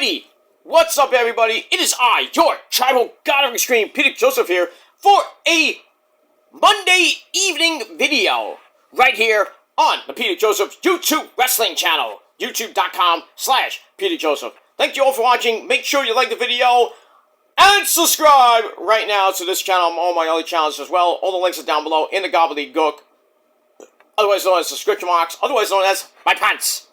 Alrighty, what's up everybody? It is I, your Tribal God of Extreme, Peter Joseph here, for a Monday evening video, right here on the Peter Joseph YouTube Wrestling channel, youtube.com/Peter Joseph. Thank you all for watching, make sure you like the video, and subscribe right now to this channel and all my other channels as well. All the links are down below in the gobbledygook, otherwise known as subscription marks, otherwise known as my pants.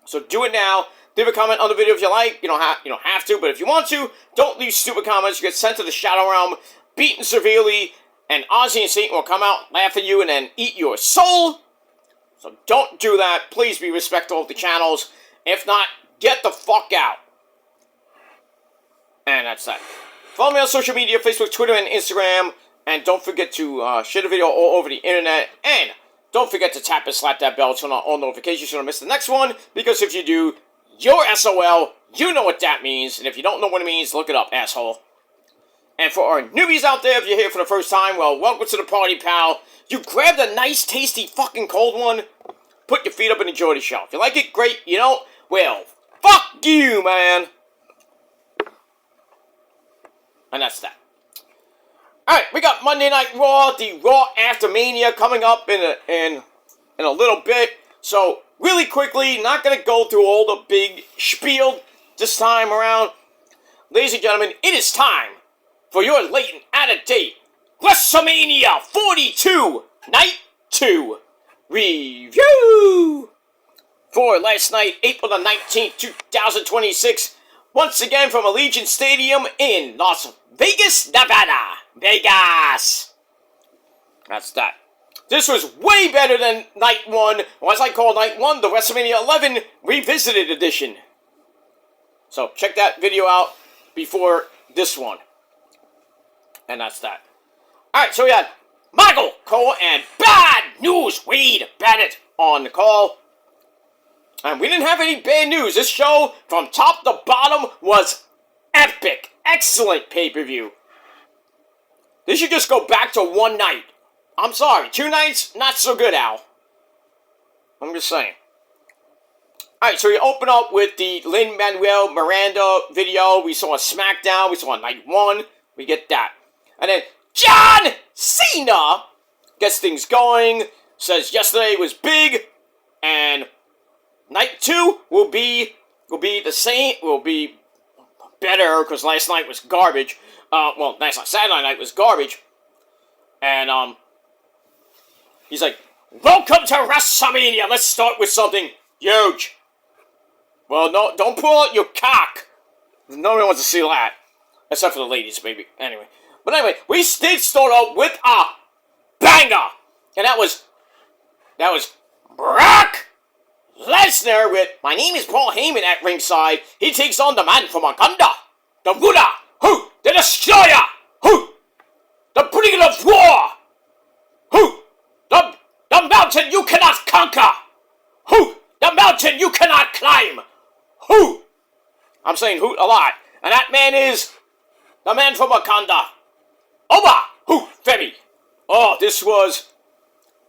So do it now. Leave a comment on the video if you like. You don't have to, but if you want to, don't leave stupid comments. You get sent to the Shadow Realm, beaten severely, and Ozzy and Satan will come out, laugh at you, and then eat your soul. So don't do that. Please be respectful of the channels. If not, get the fuck out. And that's that. Follow me on social media, Facebook, Twitter, and Instagram. And don't forget to share the video all over the internet. And don't forget to tap and slap that bell to turn on all notifications so you don't miss the next one. Because if you do, you're SOL. You know what that means. And if you don't know what it means, look it up, asshole. And for our newbies out there, if you're here for the first time, well, welcome to the party, pal. You grabbed a nice, tasty, fucking cold one. Put your feet up and enjoy the show. If you like it, great. You don't? Well, fuck you, man. And that's that. Alright, we got Monday Night Raw, the Raw After Mania coming up in a little bit. So, really quickly, not going to go through all the big spiel this time around. Ladies and gentlemen, it is time for your late and out-of-date Wrestlemania 42 Night 2 review. For last night, April the 19th, 2026, once again from Allegiant Stadium in Las Vegas, Nevada. Vegas. That's that. This was way better than Night 1, or as I call Night 1, the WrestleMania 11 Revisited Edition. So check that video out before this one. And that's that. Alright, so we had Michael Cole and Bad News Wade Bennett on the call. And we didn't have any bad news. This show, from top to bottom, was epic. Excellent pay-per-view. They should just go back to one night. I'm sorry, 2 nights, not so good, Al. I'm just saying. Alright, so we open up with the Lin-Manuel Miranda video. We saw a SmackDown, we saw a Night 1. We get that. And then John Cena gets things going. Says yesterday was big. And Night 2 will be the same, will be better, because last night was garbage. Well, last night, Saturday night was garbage. And, he's like, welcome to WrestleMania. Let's start with something huge. Well, no, don't pull out your cock. Nobody wants to see that. Except for the ladies, maybe. Anyway. But anyway, we did start out with a banger. And that was Brock Lesnar with, my name is Paul Heyman at ringside. He takes on the man from Wakanda. The Buddha. Who? The Destroyer! Who? The Bringer of War! Who? The mountain you cannot conquer! Who? The mountain you cannot climb! Who? I'm saying hoot a lot. And that man is the man from Wakanda. Oba! Who? Femi. Oh, this was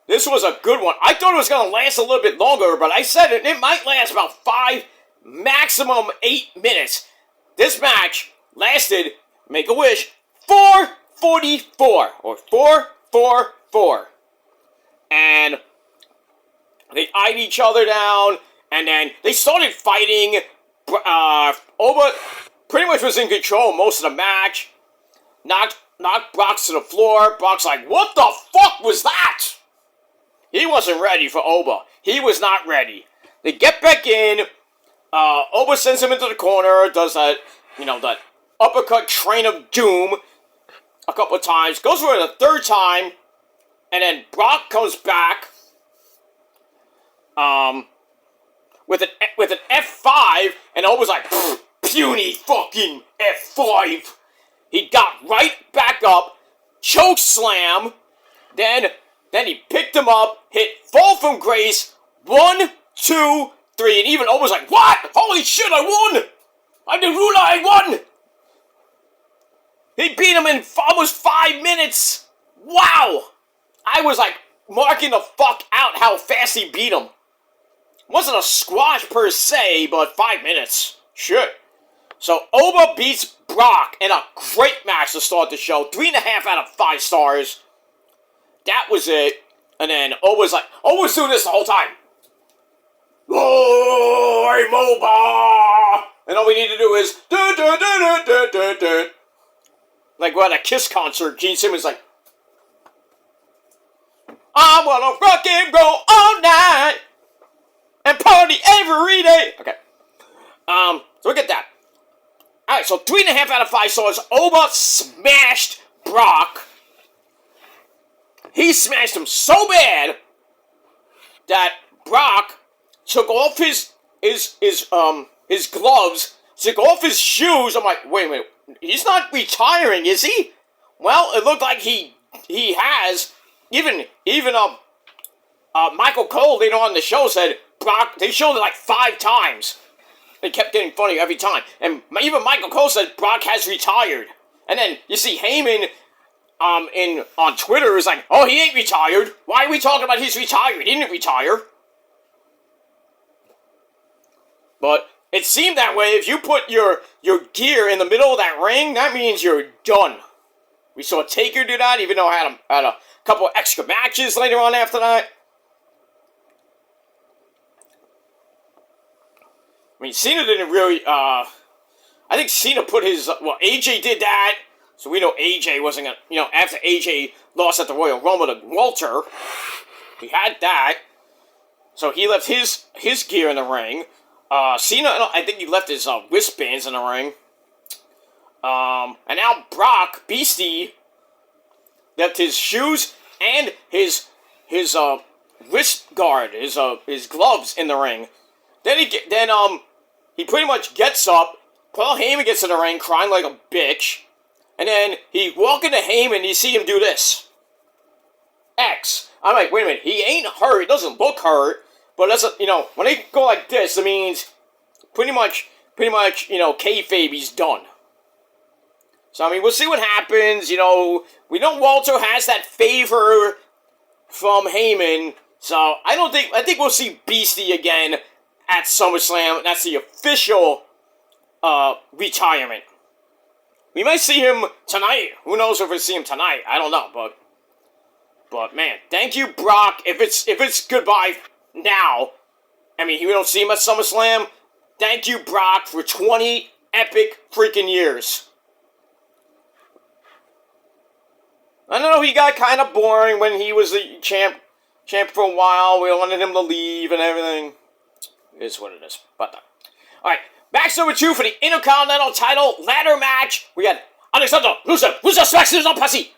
a good one. I thought it was going to last a little bit longer, but I said it might last about 5, maximum 8 minutes. This match lasted, make a wish, 4:44 or 4:44, and they eyed each other down, and then they started fighting. Oba pretty much was in control most of the match. Knocked Brock to the floor. Brock's like, "What the fuck was that?" He wasn't ready for Oba. He was not ready. They get back in. Oba sends him into the corner. Does that, that uppercut train of doom a couple of times. Goes for it a third time. And then Brock comes back with an F5. And Oba's like, puny fucking F5. He got right back up. Choke slam. Then he picked him up. Hit fall from grace. 1, 2, 3. And even Oba's like, what? Holy shit, I won! I'm the ruler, I won! He beat him in almost 5 minutes! Wow! I was like marking the fuck out how fast he beat him. Wasn't a squash per se, but 5 minutes. Should. So, Oba beats Brock in a great match to start the show. 3.5 out of 5 stars. That was it. And then Oba's doing this the whole time. Oh, I'm Oba! And all we need to do is like we're at a Kiss concert. Gene Simmons like, I wanna rock and roll all night and party every day. Okay. So we get that. Alright, so 3.5 out of 5 stars. Oba smashed Brock. He smashed him so bad that Brock took off his gloves, took off his shoes. I'm like, wait a minute, he's not retiring, is he? Well, it looked like he has. Even Michael Cole later on in the show said Brock. They showed it like 5 times. It kept getting funnier every time. And even Michael Cole said Brock has retired. And then you see Heyman on Twitter is like, oh, he ain't retired. Why are we talking about he's retired? He didn't retire. But it seemed that way. If you put your gear in the middle of that ring, that means you're done. We saw Taker do that, even though I had a couple of extra matches later on after that. I mean, Cena didn't really, I think Cena put his, AJ did that, so we know AJ wasn't gonna, after AJ lost at the Royal Rumble to Walter, he had that, so he left his gear in the ring. Cena, I think he left his wristbands in the ring. And now Brock, Beastie, left his shoes and his wrist guard, his gloves in the ring. Then he pretty much gets up. Paul Heyman gets in the ring crying like a bitch. And then he walk into Heyman and you see him do this. X. I'm like, wait a minute, he ain't hurt, he doesn't look hurt. But that's, when they go like this, it means pretty much, kayfabe, he's done. So, I mean, we'll see what happens, we know Walter has that favor from Heyman. So, I think we'll see Beastie again at SummerSlam. That's the official retirement. We might see him tonight. Who knows if we'll see him tonight? I don't know, but man, thank you, Brock. If it's goodbye now, I mean, we don't see him at SummerSlam. Thank you, Brock, for 20 epic freaking years. I know he got kind of boring when he was the champ for a while. We wanted him to leave and everything. It is what it is. But alright, match number 2 for the Intercontinental title ladder match. We had Alexander Rusev. Rusev smacks his own pussy.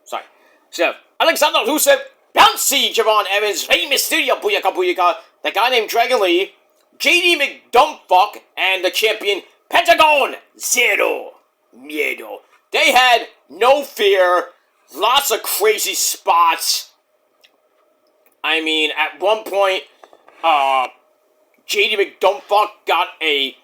Sorry. So, Alexander Rusev, Bouncy, Javon Evans, Rey Mysterio, Booyaka Booyaka, the guy named Dragon Lee, JD McDumpfuck, and the champion, Pentagon Zero Miedo. They had no fear. Lots of crazy spots. I mean, at one point, JD McDumpfuck got a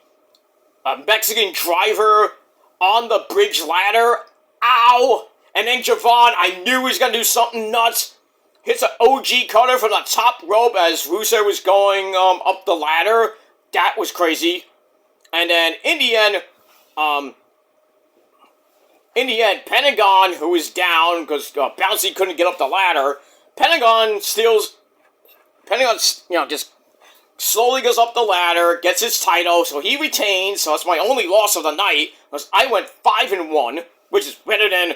Mexican driver on the bridge ladder. Ow! And then Javon, I knew he was going to do something nuts. Hits an OG cutter from the top rope as Rusev was going up the ladder. That was crazy. And then in the end, Pentagon, who was down because Bouncy couldn't get up the ladder, Pentagon, just slowly goes up the ladder, gets his title, so he retains. So that's my only loss of the night, because I went 5-1, which is better than,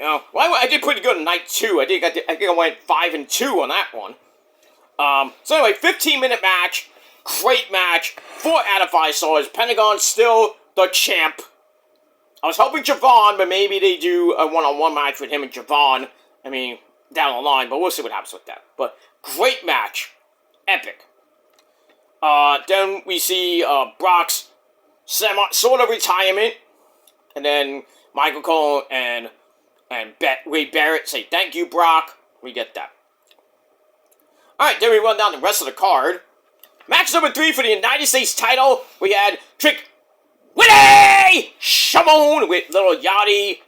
I did pretty good in night 2. I think I went 5-2 on that one. So anyway, 15-minute match, great match, 4 out of 5 stars. Pentagon still the champ. I was hoping Javon, but maybe they do a one-on-one match with him and Javon. I mean, down the line, but we'll see what happens with that. But great match. Epic. Then we see Brock's sort of retirement. And then Michael Cole and Wade Barrett say, thank you, Brock. We get that. Alright, then we run down the rest of the card. Match number 3 for the United States title. We had Trick Willie Shamon with little Yachty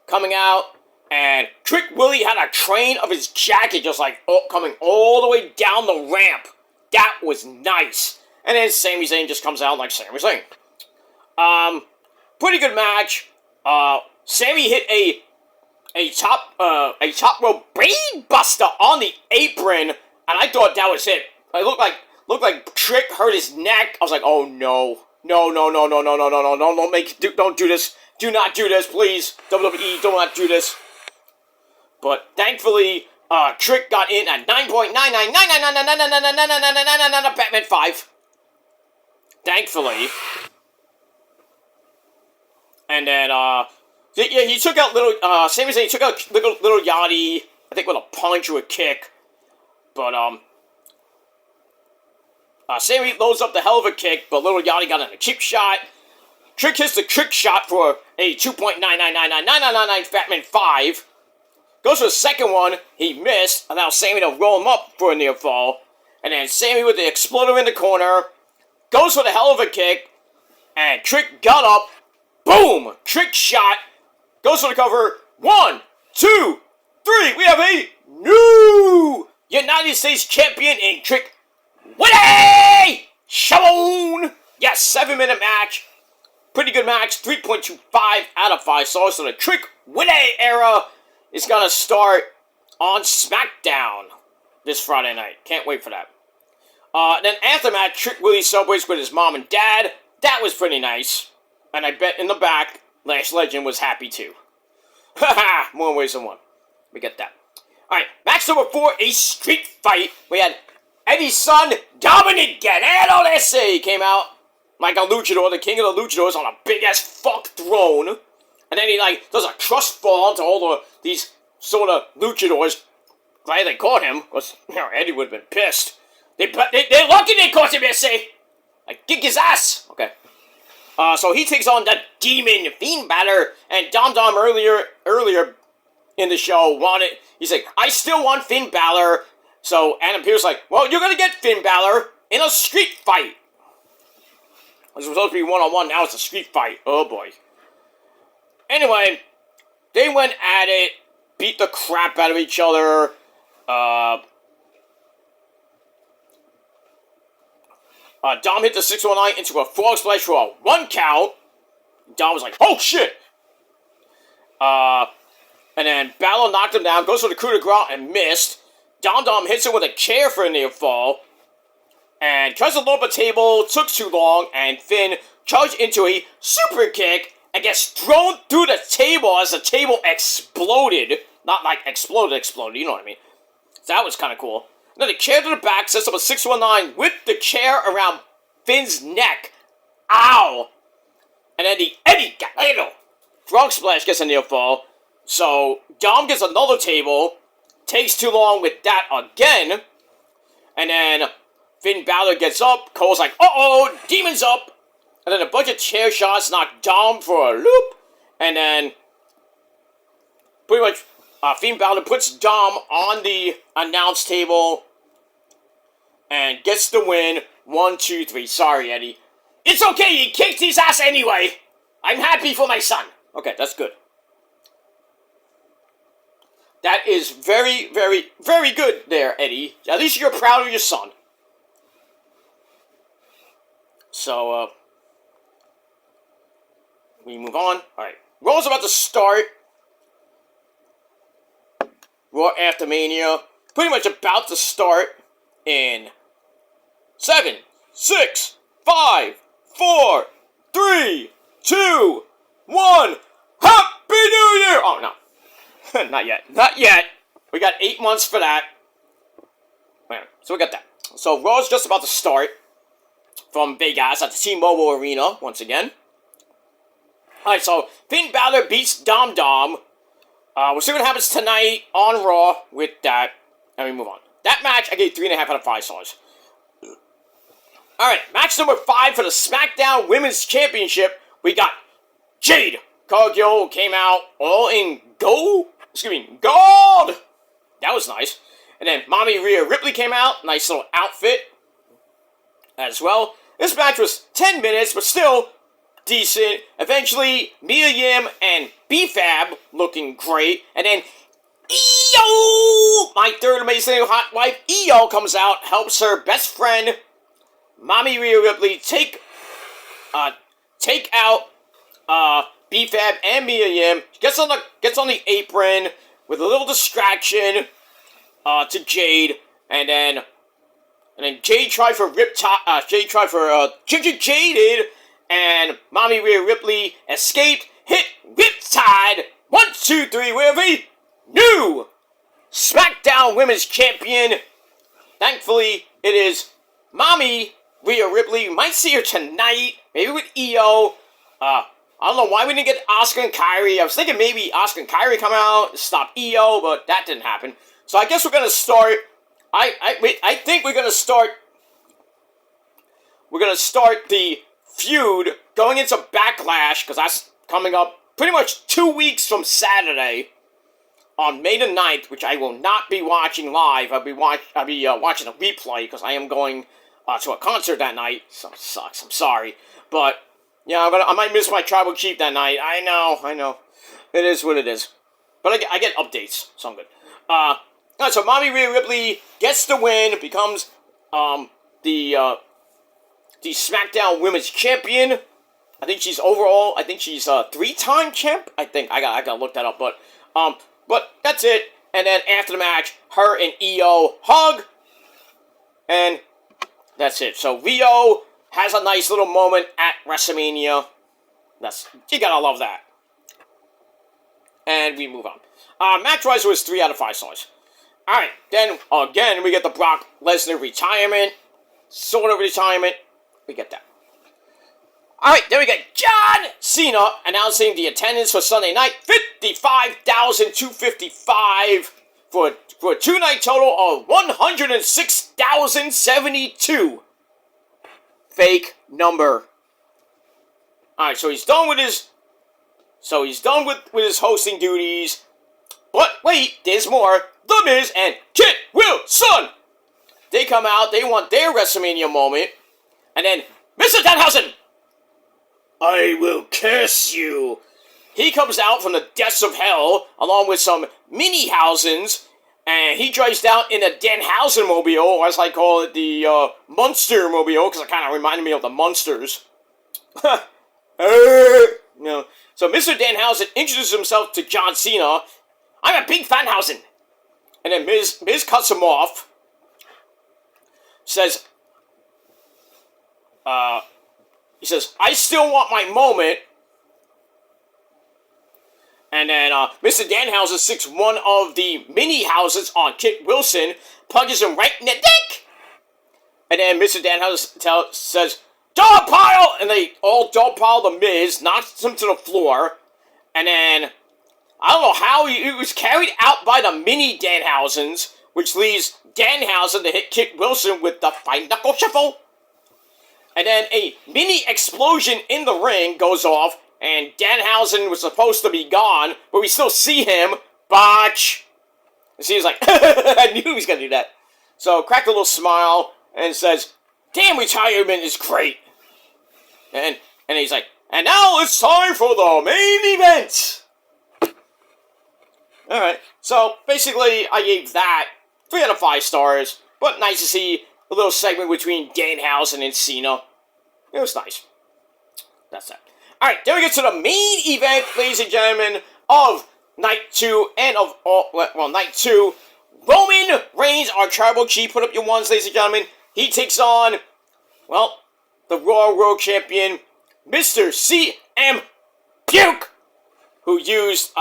coming out. And Trick Willie had a train of his jacket just like coming all the way down the ramp. That was nice. And then Sami Zayn just comes out like Sami Zayn. Pretty good match. Sammy hit a top rope brain buster on the apron, and I thought that was it. It looked like Trick hurt his neck. I was like, oh no. No, don't do this. Do not do this, please. WWE, do not do this. But thankfully, Trick got in at 9.999999999999 Batman 5. Thankfully. And then, he took out Sami Zayn took out little Yachty, I think with a punch or a kick. But, Sammy loads up the hell of a kick, but little Yachty got in a cheap shot. Trick hits the trick shot for a 2.99999999 Batman 5. Goes for the second one, he missed, and now Sammy to roll him up for a near fall. And then Sammy with the exploder in the corner, goes for the hell of a kick, and Trick got up, boom! Trick shot, goes for the cover, 1, 2, 3, we have a new United States Champion in Trick Willie Shawn! Yes, 7-minute match, pretty good match, 3.25 out of 5 stars, so the Trick Willie era is gonna start on SmackDown this Friday night. Can't wait for that. Then after that, Trick Willie celebrates with his mom and dad. That was pretty nice. And I bet in the back, Lash Legend was happy too. Haha, more ways than one. We get that. Alright, match number 4, a street fight. We had Eddie's son, Dominic Guerrero S.A. came out like a luchador, the king of the luchadors, on a big-ass fuck throne. And then he, does a trust fall to all these sort of luchadors. Glad they caught him, because, Eddie would have been pissed. They're lucky they caught him, S.A. Kick his ass! Okay. So he takes on the Demon Fiend Balor, and Dom earlier in the show he's like, I still want Finn Balor. So Adam Pearce's like, well, you're gonna get Finn Balor in a street fight. It was supposed to be one-on-one, now it's a street fight. Oh boy. Anyway, they went at it, beat the crap out of each other. Dom hit the 619 into a frog splash for a 1 count. Dom was like, oh shit! And then Balor knocked him down, goes for the coup de grace and missed. Dom hits him with a chair for a near fall. And tries to load up a table, took too long, and Finn charged into a super kick and gets thrown through the table as the table exploded. Not like exploded, you know what I mean. So that was kind of cool. And then the chair to the back sets up a 619 with the chair around Finn's neck. Ow! And then the Eddie Guerrero frog splash gets a near fall. So Dom gets another table, takes too long with that again, and then Finn Balor gets up. Cole's like, uh-oh, Demon's up. And then a bunch of chair shots knock Dom for a loop. And then pretty much Finn Balor puts Dom on the announce table and gets the win. 1, 2, 3. Sorry, Eddie. It's okay, he kicked his ass anyway. I'm happy for my son. Okay, that's good. That is very, very, very good there, Eddie. At least you're proud of your son. So, we move on. Alright. Raw's about to start. Raw after Mania. Pretty much about to start in 7, 6, 5, 4, 3, 2, 1. Happy New Year! Oh, no. Not yet. Not yet. We got 8 months for that. So we got that. So Raw's just about to start from Vegas at the T-Mobile Arena once again. Alright, so Finn Balor beats Dom. We'll see what happens tonight on Raw with that. And we move on. That match, I gave 3.5 out of 5 stars. Alright, match number 5 for the SmackDown Women's Championship. We got Jade Cargill came out all in gold. That was nice. And then Mommy Rhea Ripley came out. Nice little outfit as well. This match was 10 minutes, but still decent. Eventually, Mia Yim and B-Fab looking great. And then Io, my third amazing hot wife, Io comes out, helps her best friend, Mommy Rhea Ripley, take take out BFAB and Mia Yim. She gets on the apron with a little distraction to Jade, and then Jade tried for Ginger Jaded, and Mommy Rhea Ripley escaped, hit Riptide. 1, 2, 3, with a new SmackDown Women's Champion. Thankfully, it is Mommy Rhea Ripley. We might see her tonight, maybe with Io. I don't know why we didn't get Asuka and Kairi. I was thinking maybe Asuka and Kairi come out and stop Io, but that didn't happen. So I guess we're gonna start. I think we're gonna start. We're gonna start the feud going into Backlash, because that's coming up pretty much 2 weeks from Saturday on May the 9th, which I will not be watching live. I'll be watching a replay because I am going to a concert that night. So it sucks. I'm sorry, but yeah, I might miss my tribal chief that night. I know. It is what it is. But I get updates, so I'm good. So Mommy Rhea Ripley gets the win, becomes the SmackDown Women's Champion. I think she's 3-time champ. I think I gotta look that up, but that's it. And then after the match, her and Io hug, and that's it. So Rio has a nice little moment at WrestleMania. You gotta love that. And we move on. Match-wise, was 3 out of 5 stars. Alright, then again we get the Brock Lesnar retirement. Sort of retirement. We get that. Alright, then we get John Cena announcing the attendance for Sunday night. 55,255 for a 2-night total of 106,072. Fake number. Alright, so he's done with his hosting duties. But wait, there's more. The Miz and Kit Wilson. They come out, they want their WrestleMania moment. And then, Mr. Danhausen, I will curse you. He comes out from the depths of hell, along with some mini-Housens, and he drives down in a Danhausen mobile, or as I call it, the Munster mobile, because it kind of reminded me of the Munsters. No. So Mr. Danhausen introduces himself to John Cena. I'm a big Fanhausen. And then Miz cuts him off. Says, he says, I still want my moment. And then Mr. Danhausen sticks one of the mini-houses on Kit Wilson, punches him right in the dick. And then Mr. Danhausen says, dog pile! And they all dog pile the Miz, knocks him to the floor. And then, I don't know how he was carried out by the mini Danhausens, which leaves Danhausen to hit Kit Wilson with the fine knuckle shuffle. And then a mini explosion in the ring goes off, and Danhausen was supposed to be gone, but we still see him. Botch! And he's like, I knew he was going to do that. So, cracked a little smile, and says, damn, retirement is great. And he's like, and now it's time for the main event! Alright, so basically I gave that 3 out of 5 stars, but nice to see a little segment between Danhausen and Cena. It was nice. That's that. Alright, then we get to the main event, ladies and gentlemen, of Night 2 and of, Night 2. Roman Reigns, our tribal chief, put up your ones, ladies and gentlemen. He takes on, the Raw World Champion, Mr. CM Puke, who used,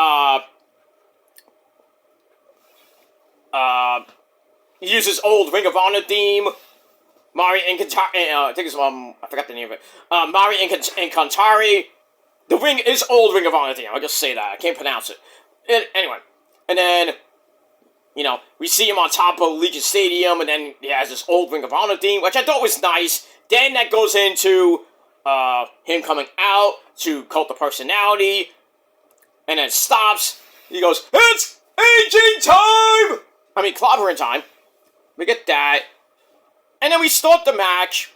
he uses old Ring of Honor theme. Mari and Kantari, I forgot the name of it. Mari and Kantari. The ring is old Ring of Honor theme. I'll just say that. I can't pronounce it. Anyway. And then, we see him on top of Legion Stadium, and then he has this old Ring of Honor theme, which I thought was nice. Then that goes into him coming out to Cult of Personality, and then stops. He goes, it's aging time! Clobbering time. We get that. And then we start the match.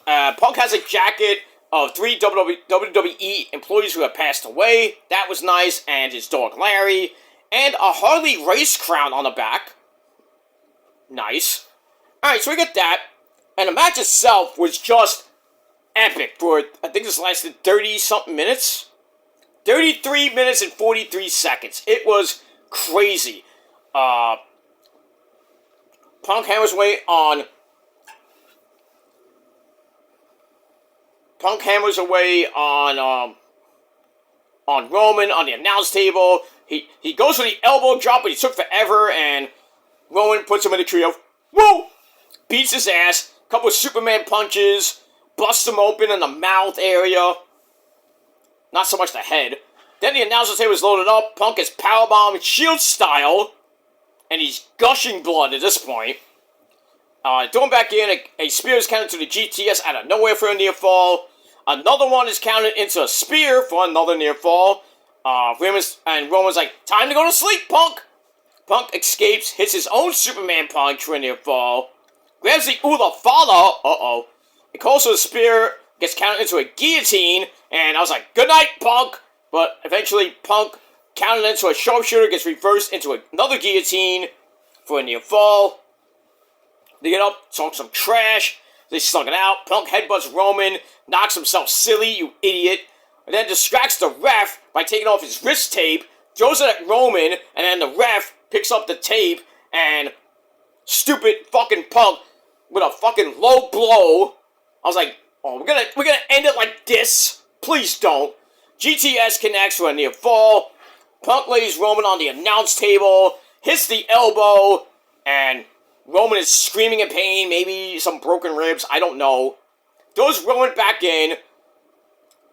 Punk has a jacket of 3 WWE employees who have passed away. That was nice. And his dog Larry. And a Harley Race crown on the back. Nice. Alright, so we get that. And the match itself was just epic for, I think this lasted 30-something minutes. 33 minutes and 43 seconds. It was crazy. Punk hammers away on... Punk hammers away on Roman on the announce table. He goes for the elbow drop, but he took forever, and Roman puts him in the trio. Woo! Beats his ass. Couple of Superman punches. Busts him open in the mouth area. Not so much the head. Then the announcer table is loaded up. Punk is powerbombed Shield style. And he's gushing blood at this point. Thrown back in. A spear is counted to the GTS out of nowhere for a near fall. Another one is counted into a spear for another near fall. Roman's like, time to go to sleep, Punk! Punk escapes, hits his own Superman punch for a near fall. Grabs the Ula Fala. Uh-oh. It calls for the spear, gets counted into a guillotine, and I was like, good night, Punk! But eventually, Punk counted into a sharpshooter, gets reversed into another guillotine for a near fall. They get up, talk some trash, they slug it out. Punk headbutts Roman, knocks himself silly, you idiot, and then distracts the ref by taking off his wrist tape, throws it at Roman, and then the ref picks up the tape, and stupid fucking Punk with a fucking low blow. I was like, oh, we're gonna end it like this? Please don't. GTS connects for a near fall. Punk lays Roman on the announce table, hits the elbow, and Roman is screaming in pain, maybe some broken ribs, I don't know. Throws Roman back in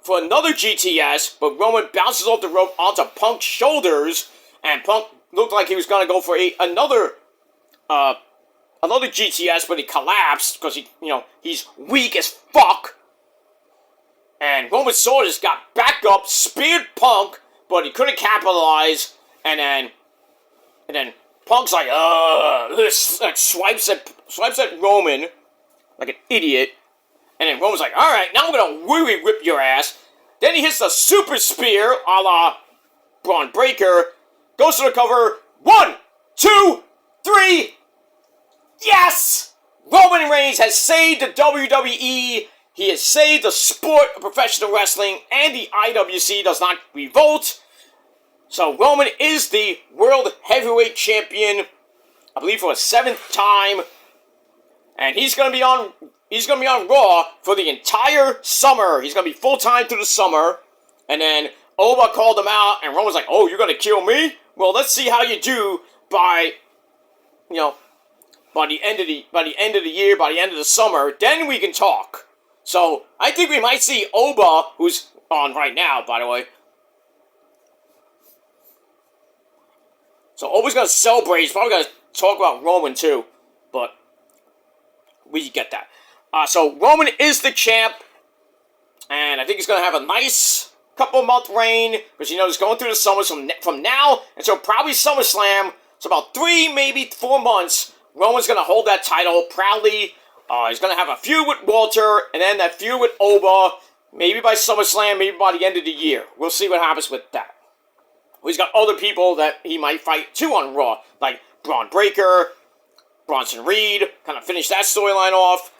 for another GTS, but Roman bounces off the rope onto Punk's shoulders, and Punk looked like he was going to go for another GTS, but he collapsed because he's weak as fuck. And Roman Soldiers got back up, speared Punk, but he couldn't capitalize, and then Punk's like, swipes at Roman like an idiot, and then Roman's like, alright, now I'm gonna really whip your ass. Then he hits the super spear, a la Braun Breaker, goes to the cover, 1, 2, 3, yes! Roman Reigns has saved the WWE, he has saved the sport of professional wrestling, and the IWC does not revolt. So Roman is the World Heavyweight Champion, I believe for a 7th time, and he's gonna be on Raw for the entire summer. He's gonna be full-time through the summer, and then Oba called him out, and Roman's like, oh, you're gonna kill me? Well, let's see how you do by the end of the year, by the end of the summer, then we can talk. So, I think we might see Oba, who's on right now, by the way. So, Oba's gonna celebrate, he's probably gonna talk about Roman too, but we get that. So, Roman is the champ, and I think he's gonna have a nice couple-month reign, because he's going through the summers from now until probably SummerSlam, so about 3, maybe 4 months, Roman's gonna hold that title proudly. He's going to have a feud with Walter, and then that feud with Oba, maybe by SummerSlam, maybe by the end of the year. We'll see what happens with that. He's got other people that he might fight too on Raw, like Braun Breaker, Bronson Reed, kind of finish that storyline off,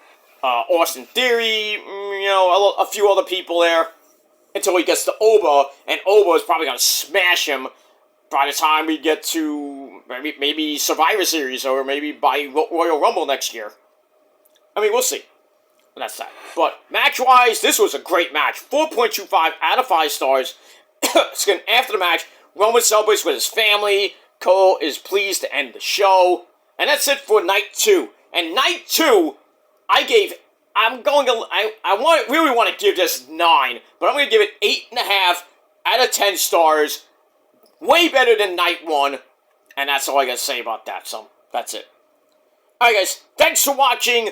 Austin Theory, a few other people there, until he gets to Oba, and Oba is probably going to smash him by the time we get to maybe Survivor Series, or maybe by Royal Rumble next year. I mean, we'll see. That's that. But match-wise, this was a great match. 4.25 out of 5 stars. After the match, Roman celebrates with his family. Cole is pleased to end the show. And that's it for night 2. And night 2, really want to give this 9. But I'm going to give it 8.5 out of 10 stars. Way better than night 1. And that's all I got to say about that. So, that's it. Alright guys, thanks for watching.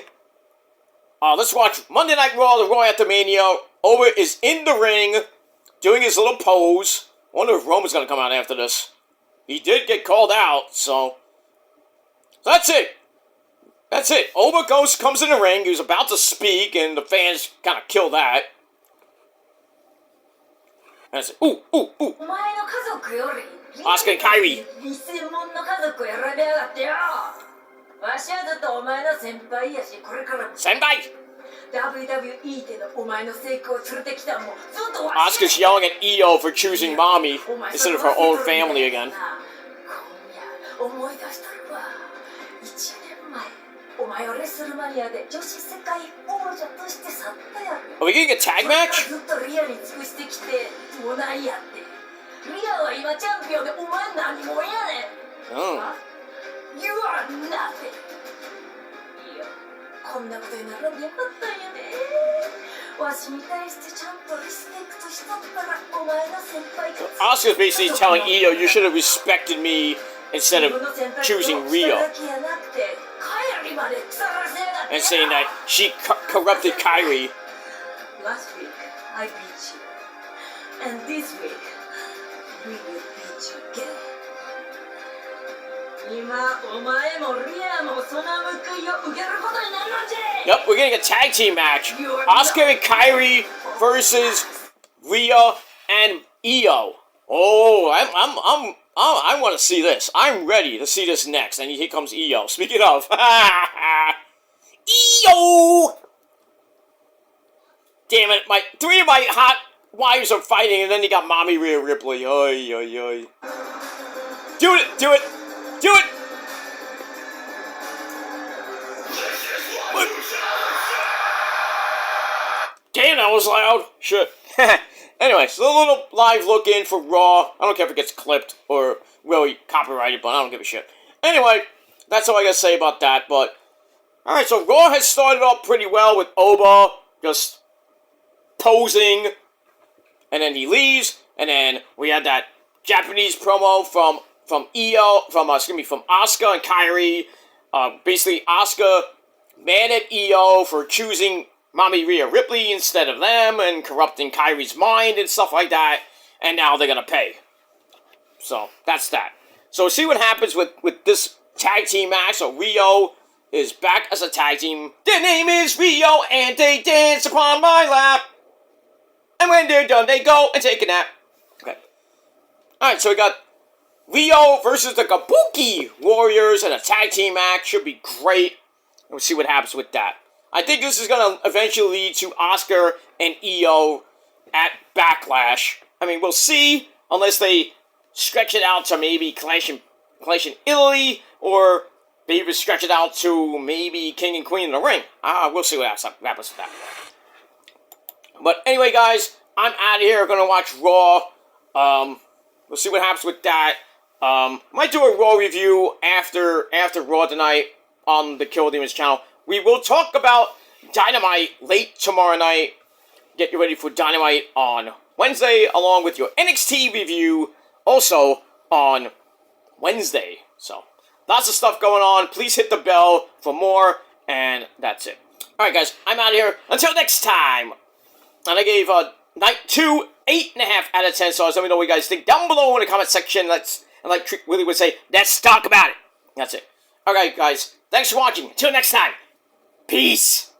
Let's watch Monday Night Raw, the Raw after Mania. Oba is in the ring, doing his little pose. I wonder if Roman's going to come out after this. He did get called out, so that's it. That's it. Oba comes in the ring. He was about to speak, and the fans kind of kill that. And I said, ooh, ooh, ooh. Asuka and Kairi. Senpai! Asuka's yelling at Io for choosing mommy instead of her own family again. Are we getting a tag match? Oh. You are nothing. Asuka's basically telling Io, you should have respected me instead of choosing Rio. And saying that she corrupted Kairi. Last week, I beat you. And this week, we will beat you again. Yep, we're getting a tag team match. Asuka and Kairi versus Rhea and Io. Oh, I want to see this. I'm ready to see this next. And here comes Io. Speaking of, Io. Damn it! Three of my hot wives are fighting, and then you got Mommy Rhea Ripley. Oy, oy, oy. Do it! Do it! Do it! What? Damn, that was loud. Shit. Anyway, so a little live look in for Raw. I don't care if it gets clipped or really copyrighted, but I don't give a shit. Anyway, that's all I gotta say about that. But alright, so Raw has started off pretty well with Oba just posing, and then he leaves, and then we had that Japanese promo from Asuka and Kairi. Basically, Asuka mad at Io for choosing Mommy Rhea Ripley instead of them and corrupting Kairi's mind and stuff like that. And now they're gonna pay. So that's that. So see what happens with this tag team match. So Rio is back as a tag team. Their name is Rio, and they dance upon my lap. And when they're done, they go and take a nap. Okay. All right. So we got Rio versus the Kabuki Warriors in a tag team match. Should be great. We'll see what happens with that. I think this is going to eventually lead to Asuka and Io at Backlash. I mean, we'll see, unless they stretch it out to maybe Clash in Italy, or maybe stretch it out to maybe King and Queen in the ring. We'll see what happens with that. But anyway, guys, I'm out of here. I'm going to watch Raw. We'll see what happens with that. Might do a Raw review after Raw tonight on the Kill Demons channel. We will talk about Dynamite late tomorrow night. Get you ready for Dynamite on Wednesday, along with your NXT review also on Wednesday. So, lots of stuff going on. Please hit the bell for more, and that's it. Alright, guys, I'm out of here. Until next time. And I gave Night 2 8.5 out of 10 stars. Let me know what you guys think down below in the comment section. And like Willie would say, let's talk about it. That's it. Alright, guys, thanks for watching. Until next time. Peace.